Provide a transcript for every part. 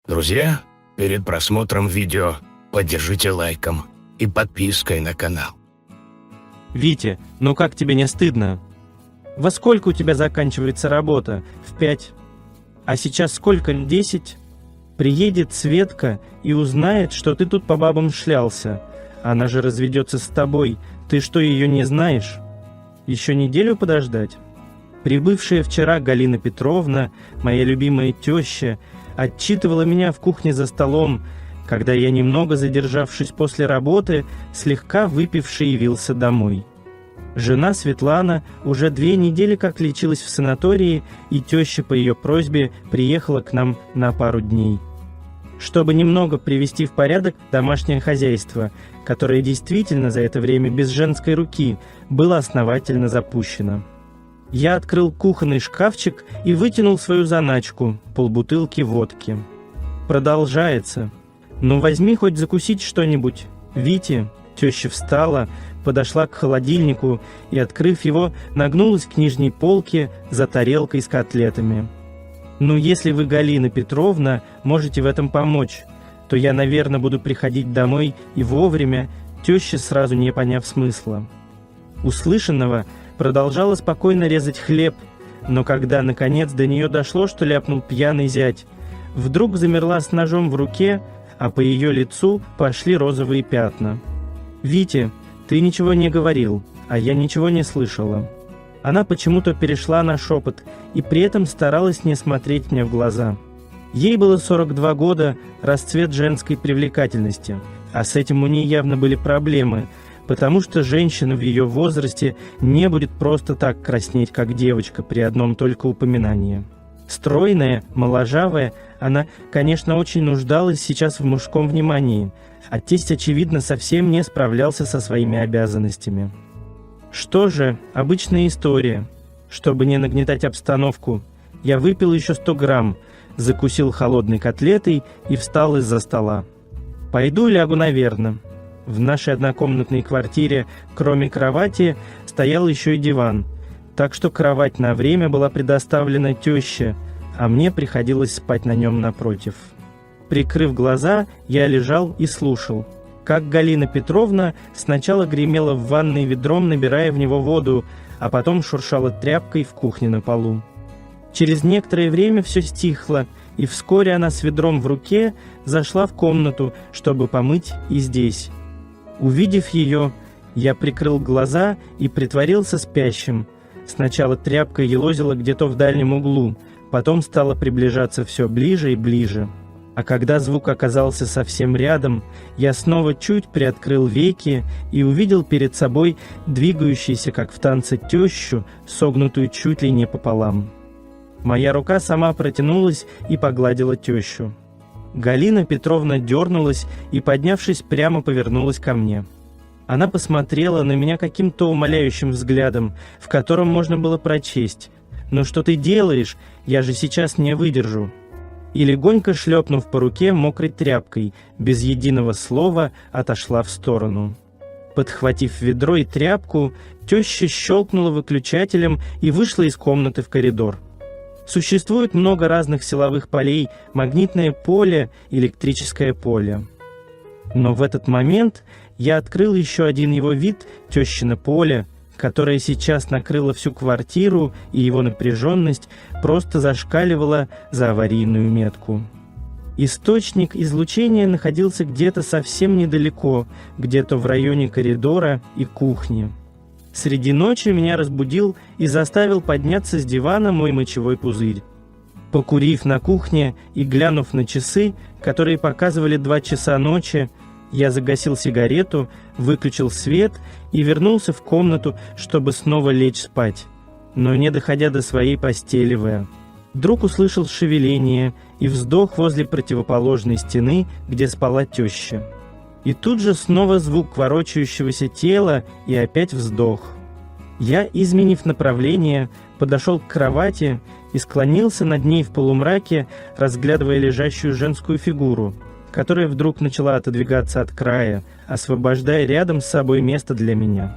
Друзья, перед просмотром видео поддержите лайком и подпиской на канал. Витя, ну как тебе не стыдно? Во сколько у тебя заканчивается работа? В 5. А сейчас сколько? 10? Приедет Светка и узнает, что ты тут по бабам шлялся. Она же разведется с тобой. Ты что, ее не знаешь? Еще неделю подождать? Прибывшая вчера Галина Петровна, моя любимая теща, отчитывала меня в кухне за столом, когда я, немного задержавшись после работы, слегка выпивший явился домой. Жена Светлана уже 2 недели как лечилась в санатории, и теща по ее просьбе приехала к нам на пару дней, чтобы немного привести в порядок домашнее хозяйство, которое действительно за это время без женской руки было основательно запущено. Я открыл кухонный шкафчик и вытянул свою заначку, полбутылки водки. Продолжается. Ну возьми хоть закусить что-нибудь. Витя, теща встала, подошла к холодильнику и, открыв его, нагнулась к нижней полке за тарелкой с котлетами. Ну если вы, Галина Петровна, можете в этом помочь, то я, наверное, буду приходить домой и вовремя, теща сразу не поняв смысла. Услышанного продолжала спокойно резать хлеб, но когда наконец до нее дошло, что ляпнул пьяный зять, вдруг замерла с ножом в руке, а по ее лицу пошли розовые пятна. «Витя, ты ничего не говорил, а я ничего не слышала». Она почему-то перешла на шепот и при этом старалась не смотреть мне в глаза. Ей было 42 года, расцвет женской привлекательности, а с этим у нее явно были проблемы, потому что женщина в ее возрасте не будет просто так краснеть, как девочка, при одном только упоминании. Стройная, моложавая, она, конечно, очень нуждалась сейчас в мужском внимании, а тесть, очевидно, совсем не справлялся со своими обязанностями. Что же, обычная история. Чтобы не нагнетать обстановку, я выпил еще 100 грамм, закусил холодной котлетой и встал из-за стола. Пойду лягу, наверное. В нашей однокомнатной квартире, кроме кровати, стоял еще и диван, так что кровать на время была предоставлена теще, а мне приходилось спать на нем напротив. Прикрыв глаза, я лежал и слушал, как Галина Петровна сначала гремела в ванной ведром, набирая в него воду, а потом шуршала тряпкой в кухне на полу. Через некоторое время все стихло, и вскоре она с ведром в руке зашла в комнату, чтобы помыть и здесь. Увидев ее, я прикрыл глаза и притворился спящим. Сначала тряпка елозила где-то в дальнем углу, потом стала приближаться все ближе и ближе. А когда звук оказался совсем рядом, я снова чуть приоткрыл веки и увидел перед собой двигающуюся, как в танце, тещу, согнутую чуть ли не пополам. Моя рука сама протянулась и погладила тещу. Галина Петровна дернулась и, поднявшись, прямо повернулась ко мне. Она посмотрела на меня каким-то умоляющим взглядом, в котором можно было прочесть: «Ну что ты делаешь? Я же сейчас не выдержу». И, легонько шлепнув по руке мокрой тряпкой, без единого слова отошла в сторону. Подхватив ведро и тряпку, теща щелкнула выключателем и вышла из комнаты в коридор. Существует много разных силовых полей: магнитное поле, электрическое поле. Но в этот момент я открыл еще один его вид – тещино поле, которое сейчас накрыло всю квартиру, и его напряженность просто зашкаливала за аварийную метку. Источник излучения находился где-то совсем недалеко, где-то в районе коридора и кухни. Среди ночи меня разбудил и заставил подняться с дивана мой мочевой пузырь. Покурив на кухне и глянув на часы, которые показывали 2 часа ночи, я загасил сигарету, выключил свет и вернулся в комнату, чтобы снова лечь спать. Но не доходя до своей постели, вдруг услышал шевеление и вздох возле противоположной стены, где спала теща. И тут же снова звук ворочающегося тела и опять вздох. Я, изменив направление, подошел к кровати и склонился над ней в полумраке, разглядывая лежащую женскую фигуру, которая вдруг начала отодвигаться от края, освобождая рядом с собой место для меня.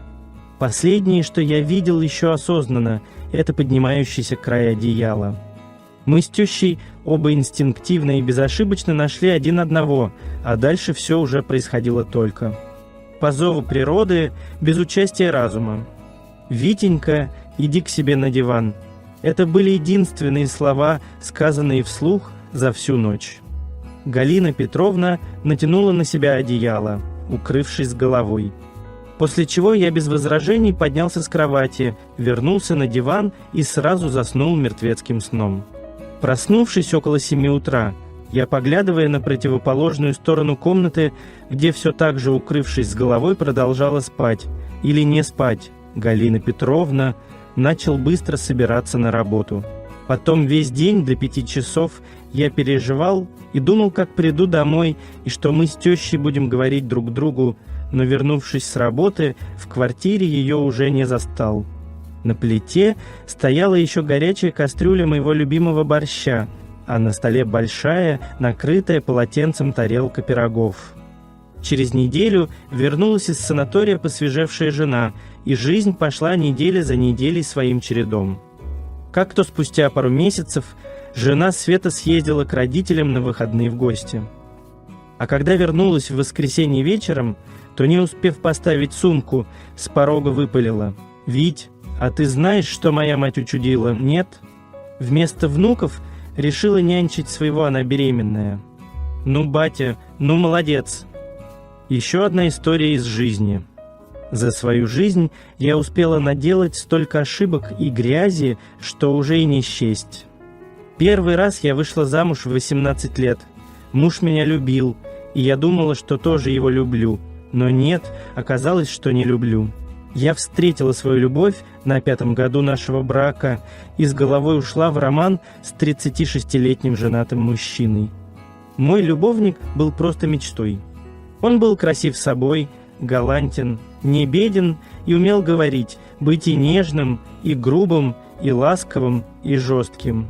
Последнее, что я видел еще осознанно, это поднимающийся край одеяла. Мы с тещей оба инстинктивно и безошибочно нашли один одного, а дальше все уже происходило только по зову природы, без участия разума. «Витенька, иди к себе на диван». Это были единственные слова, сказанные вслух за всю ночь. Галина Петровна натянула на себя одеяло, укрывшись головой. После чего я без возражений поднялся с кровати, вернулся на диван и сразу заснул мертвецким сном. Проснувшись около 7 утра, я, поглядывая на противоположную сторону комнаты, где все так же, укрывшись с головой, продолжала спать или не спать, Галина Петровна, начал быстро собираться на работу. Потом весь день до 5 часов я переживал и думал, как приду домой, и что мы с тещей будем говорить друг другу, но, вернувшись с работы, в квартире ее уже не застал. На плите стояла еще горячая кастрюля моего любимого борща, а на столе большая, накрытая полотенцем тарелка пирогов. Через неделю вернулась из санатория посвежевшая жена, и жизнь пошла неделя за неделей своим чередом. Как-то спустя пару месяцев жена Света съездила к родителям на выходные в гости. А когда вернулась в воскресенье вечером, то, не успев поставить сумку, с порога выпалила: «Вить, а ты знаешь, что моя мать учудила, нет? Вместо внуков решила нянчить своего, она беременная. Ну, батя, ну молодец». Еще одна история из жизни. За свою жизнь я успела наделать столько ошибок и грязи, что уже и не счесть. Первый раз я вышла замуж в 18 лет. Муж меня любил, и я думала, что тоже его люблю. Но нет, оказалось, что не люблю. Я встретила свою любовь на 5-м году нашего брака и с головой ушла в роман с 36-летним женатым мужчиной. Мой любовник был просто мечтой. Он был красив собой, галантен, не беден и умел говорить, быть и нежным, и грубым, и ласковым, и жестким.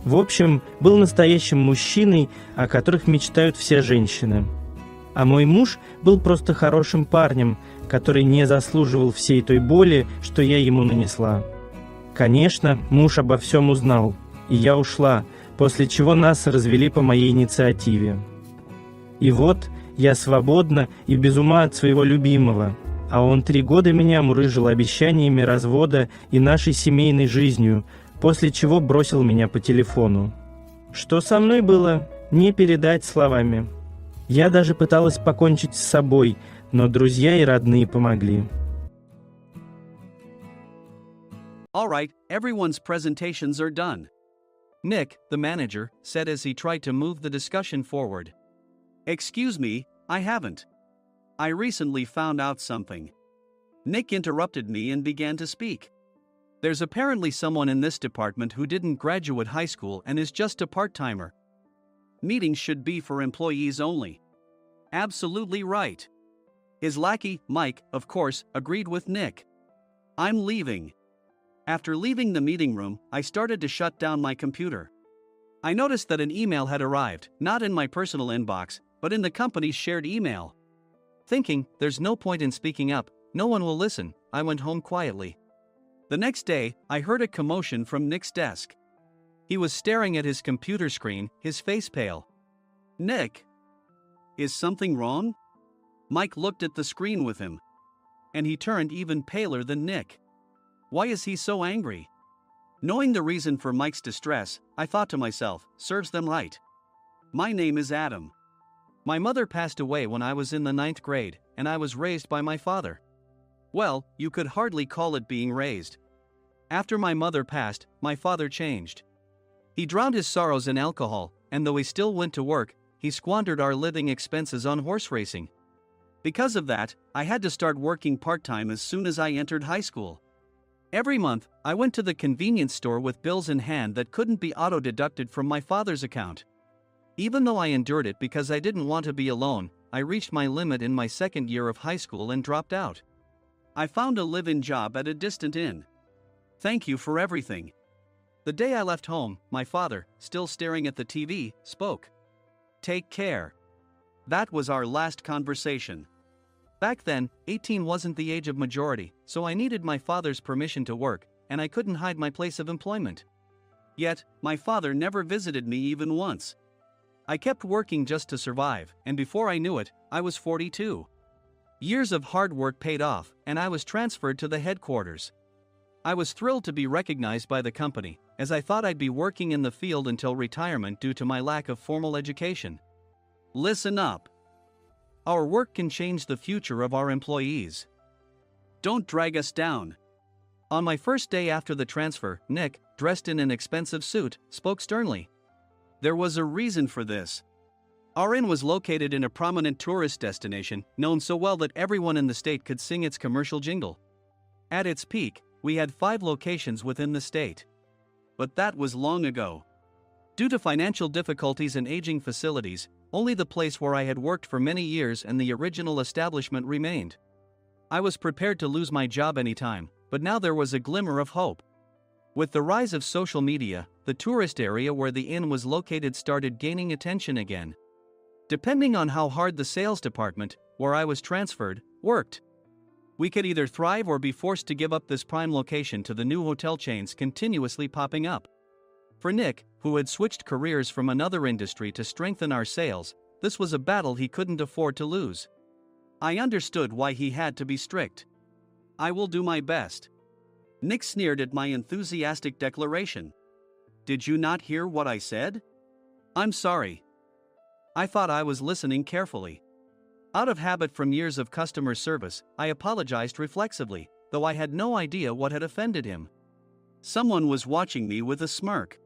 В общем, был настоящим мужчиной, о которых мечтают все женщины. А мой муж был просто хорошим парнем, который не заслуживал всей той боли, что я ему нанесла. Конечно, муж обо всем узнал, и я ушла, после чего нас развели по моей инициативе. И вот я свободна и без ума от своего любимого, а он 3 года меня мурыжил обещаниями развода и нашей семейной жизнью, после чего бросил меня по телефону. Что со мной было, не передать словами. Я даже пыталась покончить с собой, но друзья и родные помогли. All right, everyone's presentations are done. Nick, the manager, said as he tried to move the discussion forward. Excuse me, I haven't. I recently found out something. Nick interrupted me and began to speak. There's apparently someone in this department who didn't graduate high school and is just a part-timer. Meetings should be for employees only. Absolutely right. His lackey, Mike, of course, agreed with Nick. I'm leaving. After leaving the meeting room, I started to shut down my computer. I noticed that an email had arrived, not in my personal inbox, but in the company's shared email. Thinking, there's no point in speaking up, no one will listen, I went home quietly. The next day, I heard a commotion from Nick's desk. He was staring at his computer screen, his face pale. Nick? Is something wrong? Mike looked at the screen with him. And he turned even paler than Nick. Why is he so angry? Knowing the reason for Mike's distress, I thought to myself, serves them right. My name is Adam. My mother passed away when I was in the 9th grade, and I was raised by my father. Well, you could hardly call it being raised. After my mother passed, my father changed. He drowned his sorrows in alcohol, and though he still went to work, he squandered our living expenses on horse racing. Because of that, I had to start working part-time as soon as I entered high school. Every month, I went to the convenience store with bills in hand that couldn't be auto-deducted from my father's account. Even though I endured it because I didn't want to be alone, I reached my limit in my 2nd year of high school and dropped out. I found a live-in job at a distant inn. Thank you for everything. The day I left home, my father, still staring at the TV, spoke. Take care. That was our last conversation. Back then, 18 wasn't the age of majority, so I needed my father's permission to work, and I couldn't hide my place of employment. Yet, my father never visited me even once. I kept working just to survive, and before I knew it, I was 42. Years of hard work paid off, and I was transferred to the headquarters. I was thrilled to be recognized by the company, as I thought I'd be working in the field until retirement due to my lack of formal education. Listen up. Our work can change the future of our employees. Don't drag us down. On my first day after the transfer, Nick, dressed in an expensive suit, spoke sternly. There was a reason for this. Our inn was located in a prominent tourist destination, known so well that everyone in the state could sing its commercial jingle. At its peak, we had 5 locations within the state. But that was long ago. Due to financial difficulties and aging facilities, only the place where I had worked for many years and the original establishment remained. I was prepared to lose my job anytime, but now there was a glimmer of hope. With the rise of social media, the tourist area where the inn was located started gaining attention again. Depending on how hard the sales department, where I was transferred, worked, we could either thrive or be forced to give up this prime location to the new hotel chains continuously popping up. For Nick, who had switched careers from another industry to strengthen our sales, this was a battle he couldn't afford to lose. I understood why he had to be strict. I will do my best. Nick sneered at my enthusiastic declaration. Did you not hear what I said? I'm sorry. I thought I was listening carefully. Out of habit from years of customer service, I apologized reflexively, though I had no idea what had offended him. Someone was watching me with a smirk.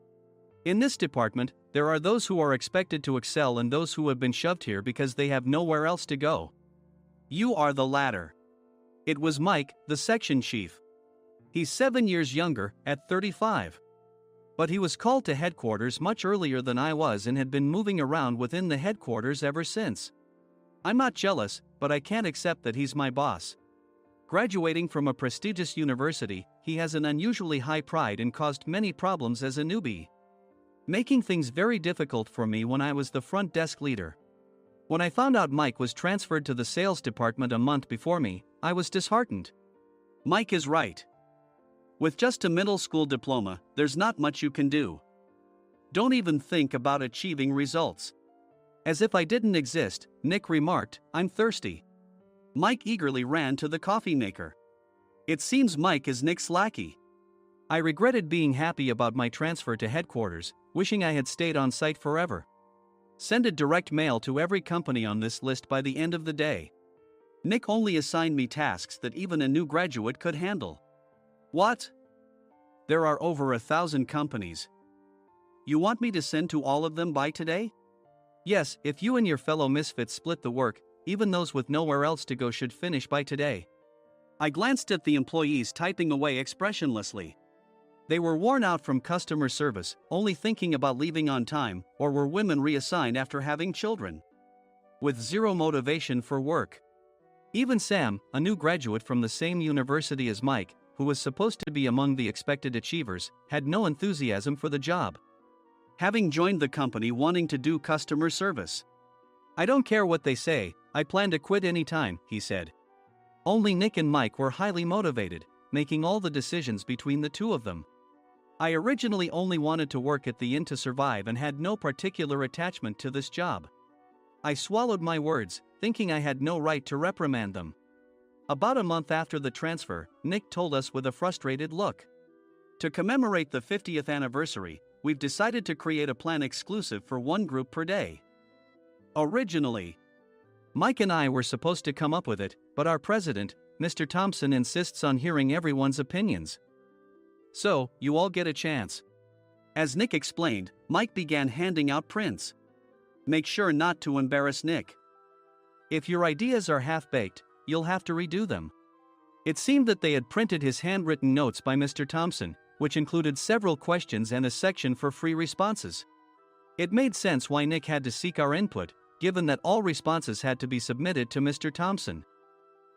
In this department, there are those who are expected to excel and those who have been shoved here because they have nowhere else to go. You are the latter. It was Mike, the section chief. He's 7 years younger, at 35. But he was called to headquarters much earlier than I was and had been moving around within the headquarters ever since. I'm not jealous, but I can't accept that he's my boss. Graduating from a prestigious university, he has an unusually high pride and caused many problems as a newbie, making things very difficult for me when I was the front desk leader. When I found out Mike was transferred to the sales department a month before me, I was disheartened. Mike is right. With just a middle school diploma, there's not much you can do. Don't even think about achieving results. As if I didn't exist, Nick remarked, I'm thirsty. Mike eagerly ran to the coffee maker. It seems Mike is Nick's lackey. I regretted being happy about my transfer to headquarters, wishing I had stayed on site forever. Send a direct mail to every company on this list by the end of the day. Nick only assigned me tasks that even a new graduate could handle. What? There are over 1,000 companies. You want me to send to all of them by today? Yes, if you and your fellow misfits split the work, even those with nowhere else to go should finish by today. I glanced at the employees typing away expressionlessly. They were worn out from customer service, only thinking about leaving on time, or were women reassigned after having children, with zero motivation for work. Even Sam, a new graduate from the same university as Mike, who was supposed to be among the expected achievers, had no enthusiasm for the job, having joined the company wanting to do customer service. I don't care what they say, I plan to quit anytime, he said. Only Nick and Mike were highly motivated, making all the decisions between the two of them. I originally only wanted to work at the inn to survive and had no particular attachment to this job. I swallowed my words, thinking I had no right to reprimand them. About a month after the transfer, Nick told us with a frustrated look. To commemorate the 50th anniversary, we've decided to create a plan exclusive for one group per day. Originally, Mike and I were supposed to come up with it, but our president, Mr. Thompson, insists on hearing everyone's opinions. So, you all get a chance. As Nick explained, Mike began handing out prints. Make sure not to embarrass Nick. If your ideas are half-baked, you'll have to redo them. It seemed that they had printed his handwritten notes by Mr. Thompson, which included several questions and a section for free responses. It made sense why Nick had to seek our input, given that all responses had to be submitted to Mr. Thompson.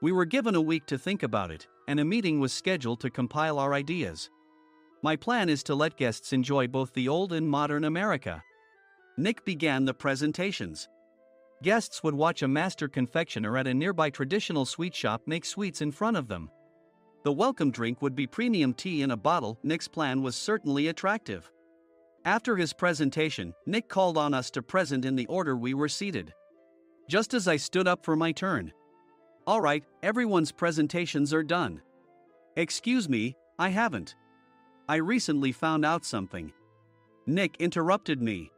We were given a week to think about it, and a meeting was scheduled to compile our ideas. My plan is to let guests enjoy both the old and modern America. Nick began the presentations. Guests would watch a master confectioner at a nearby traditional sweet shop make sweets in front of them. The welcome drink would be premium tea in a bottle. Nick's plan was certainly attractive. After his presentation, Nick called on us to present in the order we were seated. Just as I stood up for my turn. Alright, everyone's presentations are done. Excuse me, I haven't. I recently found out something. Nick interrupted me.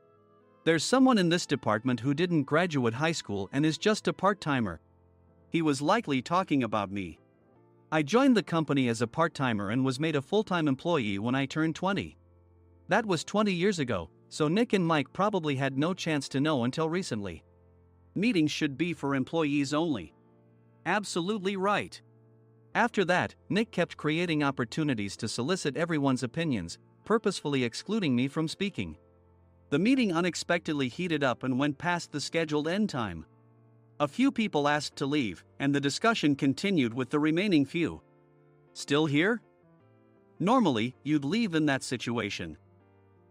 There's someone in this department who didn't graduate high school and is just a part-timer. He was likely talking about me. I joined the company as a part-timer and was made a full-time employee when I turned 20. That was 20 years ago, so Nick and Mike probably had no chance to know until recently. Meetings should be for employees only. Absolutely right. After that, Nick kept creating opportunities to solicit everyone's opinions, purposefully excluding me from speaking. The meeting unexpectedly heated up and went past the scheduled end time. A few people asked to leave, and the discussion continued with the remaining few. Still here? Normally, you'd leave in that situation.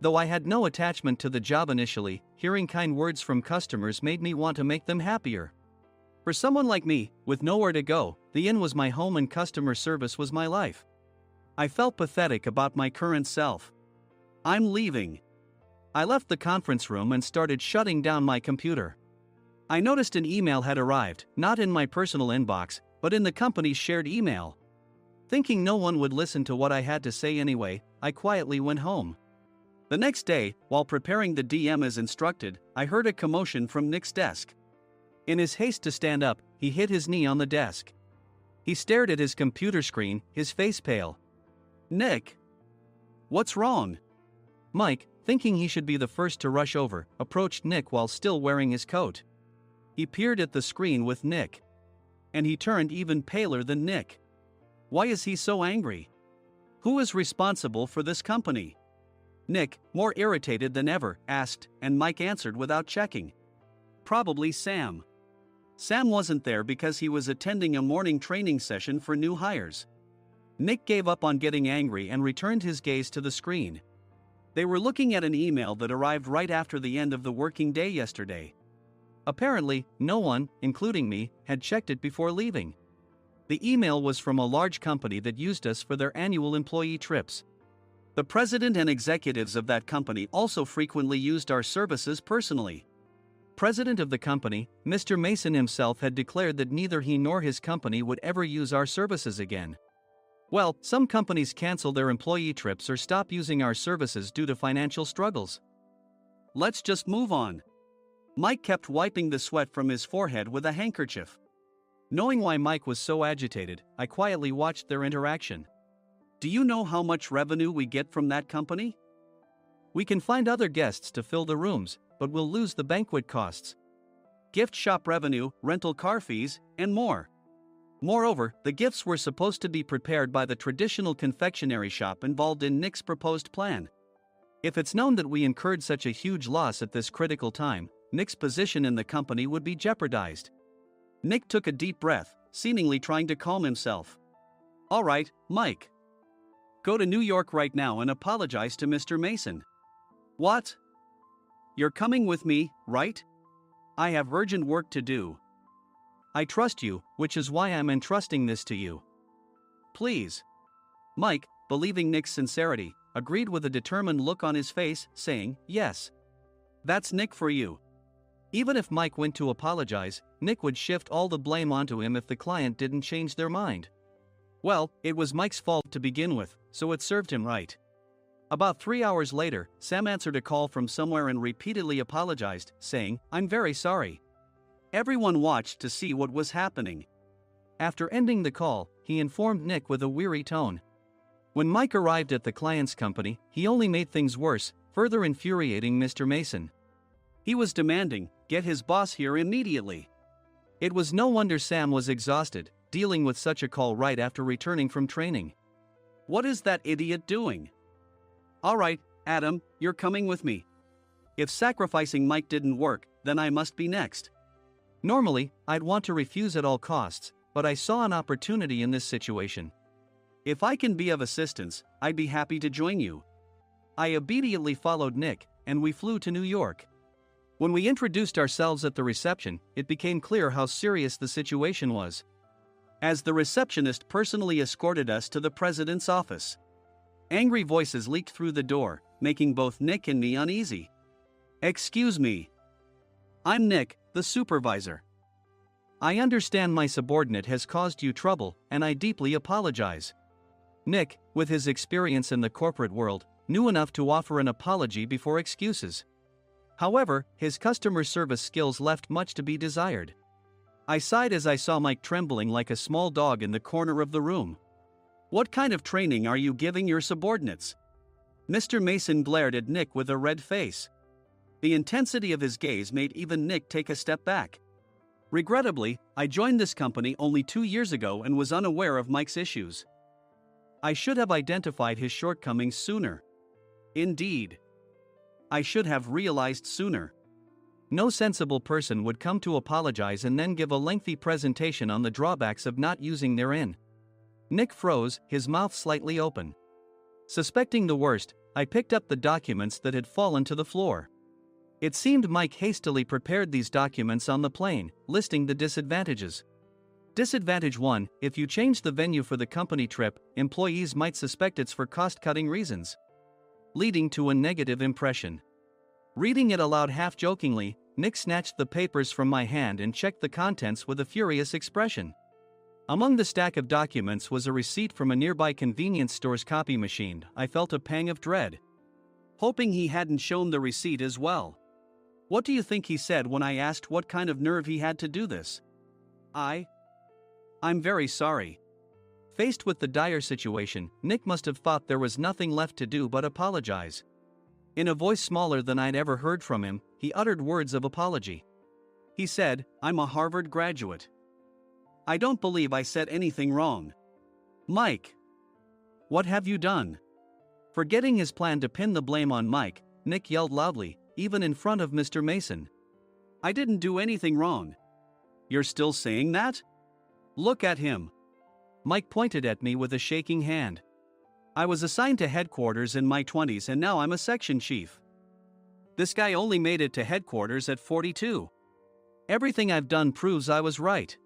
Though I had no attachment to the job initially, hearing kind words from customers made me want to make them happier. For someone like me, with nowhere to go, the inn was my home and customer service was my life. I felt pathetic about my current self. I'm leaving. I left the conference room and started shutting down my computer. I noticed an email had arrived, not in my personal inbox, but in the company's shared email. Thinking no one would listen to what I had to say anyway, I quietly went home. The next day, while preparing the DM as instructed, I heard a commotion from Nick's desk. In his haste to stand up, he hit his knee on the desk. He stared at his computer screen, his face pale. Nick! What's wrong? Mike, thinking he should be the first to rush over, approached Nick while still wearing his coat. He peered at the screen with Nick. And he turned even paler than Nick. Why is he so angry? Who is responsible for this company? Nick, more irritated than ever, asked, and Mike answered without checking. Probably Sam. Sam wasn't there because he was attending a morning training session for new hires. Nick gave up on getting angry and returned his gaze to the screen. They were looking at an email that arrived right after the end of the working day yesterday. Apparently, no one, including me, had checked it before leaving. The email was from a large company that used us for their annual employee trips. The president and executives of that company also frequently used our services personally. President of the company, Mr. Mason himself had declared that neither he nor his company would ever use our services again. Well, some companies cancel their employee trips or stop using our services due to financial struggles. Let's just move on. Mike kept wiping the sweat from his forehead with a handkerchief. Knowing why Mike was so agitated, I quietly watched their interaction. Do you know how much revenue we get from that company? We can find other guests to fill the rooms, but we'll lose the banquet costs, gift shop revenue, rental car fees, and more. Moreover, the gifts were supposed to be prepared by the traditional confectionery shop involved in Nick's proposed plan. If it's known that we incurred such a huge loss at this critical time, Nick's position in the company would be jeopardized. Nick took a deep breath, seemingly trying to calm himself. All right, Mike. Go to New York right now and apologize to Mr. Mason. What? You're coming with me, right? I have urgent work to do. I trust you, which is why I'm entrusting this to you. Please. Mike, believing Nick's sincerity, agreed with a determined look on his face, saying, yes. That's Nick for you. Even if Mike went to apologize, Nick would shift all the blame onto him if the client didn't change their mind. Well, it was Mike's fault to begin with, so it served him right. About 3 hours later, Sam answered a call from somewhere and repeatedly apologized, saying, I'm very sorry. Everyone watched to see what was happening. After ending the call, he informed Nick with a weary tone. When Mike arrived at the client's company, he only made things worse, further infuriating Mr. Mason. He was demanding, get his boss here immediately. It was no wonder Sam was exhausted, dealing with such a call right after returning from training. What is that idiot doing? All right, Adam, you're coming with me. If sacrificing Mike didn't work, then I must be next. Normally, I'd want to refuse at all costs, but I saw an opportunity in this situation. If I can be of assistance, I'd be happy to join you. I obediently followed Nick, and we flew to New York. When we introduced ourselves at the reception, it became clear how serious the situation was. As the receptionist personally escorted us to the president's office. Angry voices leaked through the door, making both Nick and me uneasy. "Excuse me. I'm Nick, the supervisor. I understand my subordinate has caused you trouble, and I deeply apologize." Nick, with his experience in the corporate world, knew enough to offer an apology before excuses. However, his customer service skills left much to be desired. I sighed as I saw Mike trembling like a small dog in the corner of the room. "What kind of training are you giving your subordinates?" Mr. Mason glared at Nick with a red face. The intensity of his gaze made even Nick take a step back. Regrettably, I joined this company only 2 years ago and was unaware of Mike's issues. I should have identified his shortcomings sooner. Indeed, I should have realized sooner. No sensible person would come to apologize and then give a lengthy presentation on the drawbacks of not using their in. Nick froze, his mouth slightly open. Suspecting the worst, I picked up the documents that had fallen to the floor. It seemed Mike hastily prepared these documents on the plane, listing the disadvantages. Disadvantage 1: if you change the venue for the company trip, employees might suspect it's for cost-cutting reasons, leading to a negative impression. Reading it aloud half-jokingly, Nick snatched the papers from my hand and checked the contents with a furious expression. Among the stack of documents was a receipt from a nearby convenience store's copy machine. I felt a pang of dread, hoping he hadn't shown the receipt as well. What do you think he said when I asked what kind of nerve he had to do this? I'm very sorry." Faced with the dire situation, Nick must have thought there was nothing left to do but apologize. In a voice smaller than I'd ever heard from him, he uttered words of apology. He said, "I'm a Harvard graduate. I don't believe I said anything wrong." "Mike, what have you done?" Forgetting his plan to pin the blame on Mike, Nick yelled loudly, even in front of Mr. Mason. "I didn't do anything wrong." "You're still saying that? Look at him." Mike pointed at me with a shaking hand. "I was assigned to headquarters in my 20s and now I'm a section chief. This guy only made it to headquarters at 42. Everything I've done proves I was right.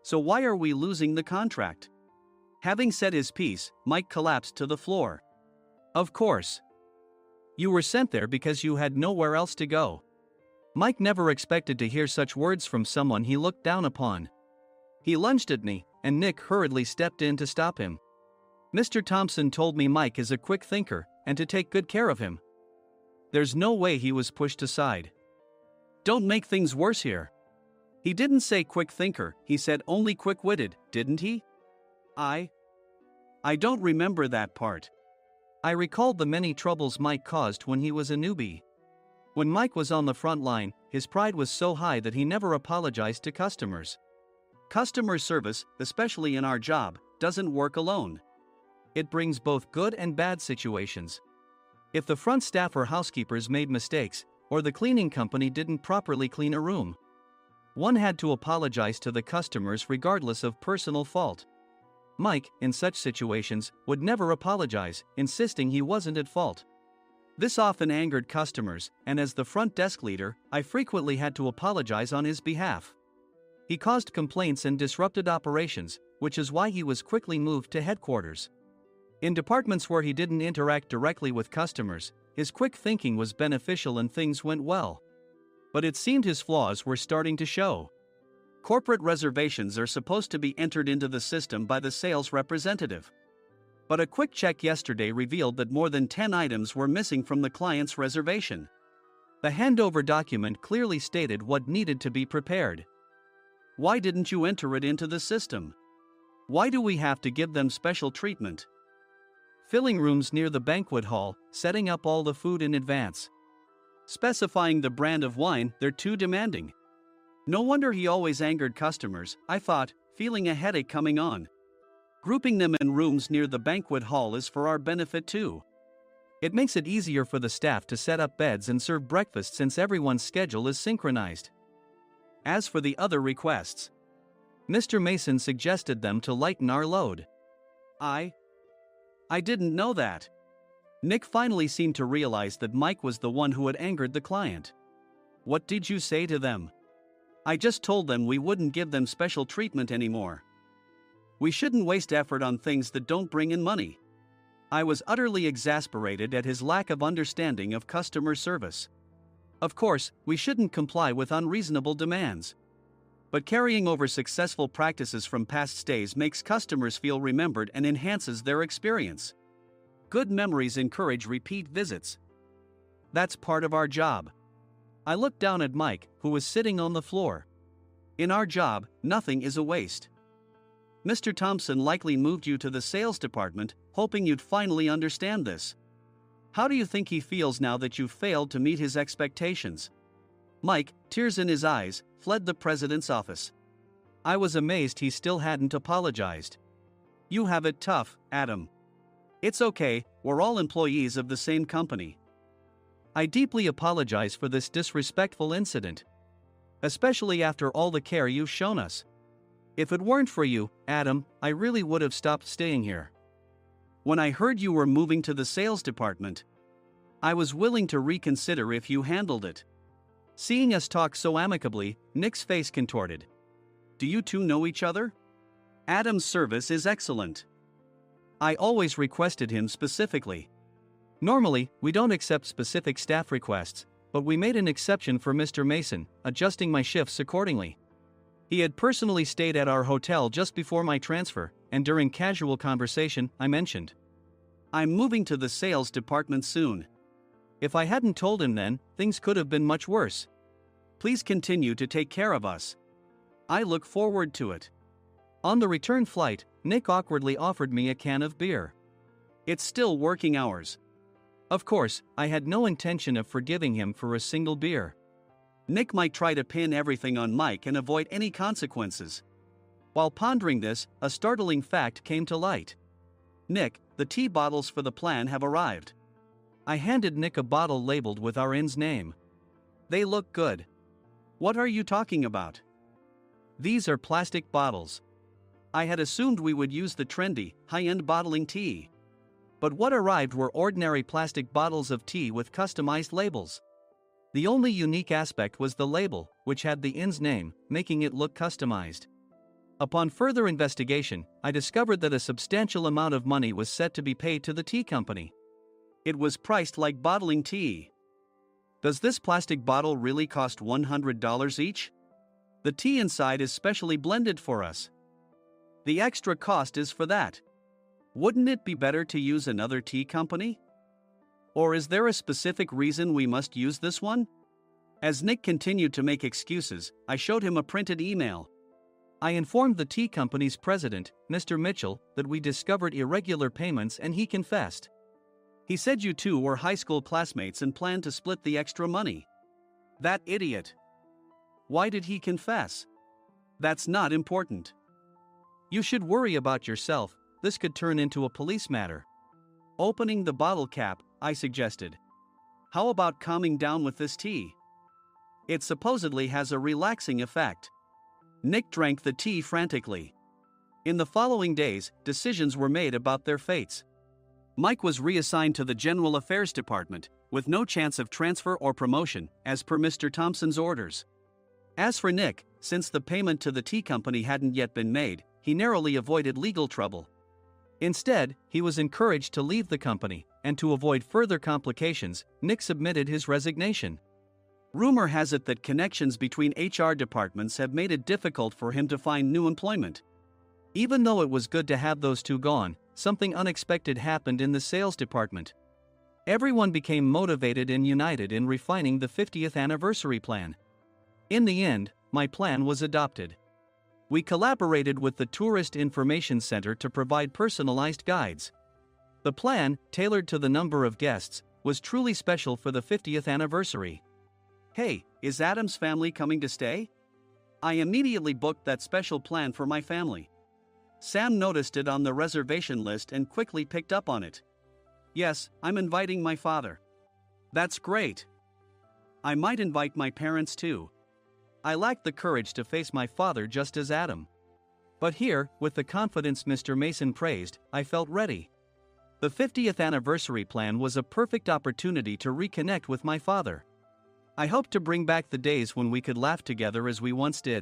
So why are we losing the contract?" Having said his piece, Mike collapsed to the floor. "Of course. You were sent there because you had nowhere else to go." Mike never expected to hear such words from someone he looked down upon. He lunged at me, and Nick hurriedly stepped in to stop him. "Mr. Thompson told me Mike is a quick thinker, and to take good care of him." There's no way he was pushed aside. "Don't make things worse here. He didn't say quick thinker, he said only quick-witted, didn't he?" I don't remember that part. I recalled the many troubles Mike caused when he was a newbie. When Mike was on the front line, his pride was so high that he never apologized to customers. Customer service, especially in our job, doesn't work alone. It brings both good and bad situations. If the front staff or housekeepers made mistakes, or the cleaning company didn't properly clean a room, one had to apologize to the customers regardless of personal fault. Mike, in such situations, would never apologize, insisting he wasn't at fault. This often angered customers, and as the front desk leader, I frequently had to apologize on his behalf. He caused complaints and disrupted operations, which is why he was quickly moved to headquarters. In departments where he didn't interact directly with customers, his quick thinking was beneficial and things went well. But it seemed his flaws were starting to show. Corporate reservations are supposed to be entered into the system by the sales representative. But a quick check yesterday revealed that more than 10 items were missing from the client's reservation. The handover document clearly stated what needed to be prepared. Why didn't you enter it into the system? Why do we have to give them special treatment? Filling rooms near the banquet hall, setting up all the food in advance. Specifying the brand of wine, they're too demanding. No wonder he always angered customers, I thought, feeling a headache coming on. Grouping them in rooms near the banquet hall is for our benefit too. It makes it easier for the staff to set up beds and serve breakfast since everyone's schedule is synchronized. As for the other requests, Mr. Mason suggested them to lighten our load. I didn't know that. Nick finally seemed to realize that Mike was the one who had angered the client. What did you say to them? I just told them we wouldn't give them special treatment anymore. We shouldn't waste effort on things that don't bring in money. I was utterly exasperated at his lack of understanding of customer service. Of course, we shouldn't comply with unreasonable demands. But carrying over successful practices from past stays makes customers feel remembered and enhances their experience. Good memories encourage repeat visits. That's part of our job. I looked down at Mike, who was sitting on the floor. In our job, nothing is a waste. Mr. Thompson likely moved you to the sales department, hoping you'd finally understand this. How do you think he feels now that you've failed to meet his expectations? Mike, tears in his eyes, fled the president's office. I was amazed he still hadn't apologized. You have it tough, Adam. It's okay, we're all employees of the same company. I deeply apologize for this disrespectful incident. Especially after all the care you've shown us. If it weren't for you, Adam, I really would have stopped staying here. When I heard you were moving to the sales department, I was willing to reconsider if you handled it. Seeing us talk so amicably, Nick's face contorted. Do you two know each other? Adam's service is excellent. I always requested him specifically. Normally, we don't accept specific staff requests, but we made an exception for Mr. Mason, adjusting my shifts accordingly. He had personally stayed at our hotel just before my transfer, and during casual conversation, I mentioned, I'm moving to the sales department soon. If I hadn't told him then, things could have been much worse. Please continue to take care of us. I look forward to it. On the return flight, Nick awkwardly offered me a can of beer. It's still working hours. Of course, I had no intention of forgiving him for a single beer. Nick might try to pin everything on Mike and avoid any consequences. While pondering this, a startling fact came to light. Nick, the tea bottles for the plan have arrived. I handed Nick a bottle labeled with our inn's name. They look good. What are you talking about? These are plastic bottles. I had assumed we would use the trendy, high-end bottling tea. But what arrived were ordinary plastic bottles of tea with customized labels. The only unique aspect was the label, which had the inn's name, making it look customized. Upon further investigation, I discovered that a substantial amount of money was set to be paid to the tea company. It was priced like bottling tea. Does this plastic bottle really cost $100 each? The tea inside is specially blended for us. The extra cost is for that. Wouldn't it be better to use another tea company? Or is there a specific reason we must use this one? As Nick continued to make excuses, I showed him a printed email. I informed the tea company's president, Mr. Mitchell, that we discovered irregular payments and he confessed. He said you two were high school classmates and planned to split the extra money. That idiot. Why did he confess? That's not important. You should worry about yourself, this could turn into a police matter. Opening the bottle cap, I suggested. How about calming down with this tea? It supposedly has a relaxing effect. Nick drank the tea frantically. In the following days, decisions were made about their fates. Mike was reassigned to the General Affairs Department, with no chance of transfer or promotion, as per Mr. Thompson's orders. As for Nick, since the payment to the tea company hadn't yet been made, he narrowly avoided legal trouble. Instead, he was encouraged to leave the company, and to avoid further complications, Nick submitted his resignation. Rumor has it that connections between HR departments have made it difficult for him to find new employment. Even though it was good to have those two gone, something unexpected happened in the sales department. Everyone became motivated and united in refining the 50th anniversary plan. In the end, my plan was adopted. We collaborated with the Tourist Information Center to provide personalized guides. The plan, tailored to the number of guests, was truly special for the 50th anniversary. Hey, is Adam's family coming to stay? I immediately booked that special plan for my family. Sam noticed it on the reservation list and quickly picked up on it. Yes, I'm inviting my father. That's great. I might invite my parents too. I lacked the courage to face my father just as Adam. But here, with the confidence Mr. Mason praised, I felt ready. The 50th anniversary plan was a perfect opportunity to reconnect with my father. I hoped to bring back the days when we could laugh together as we once did.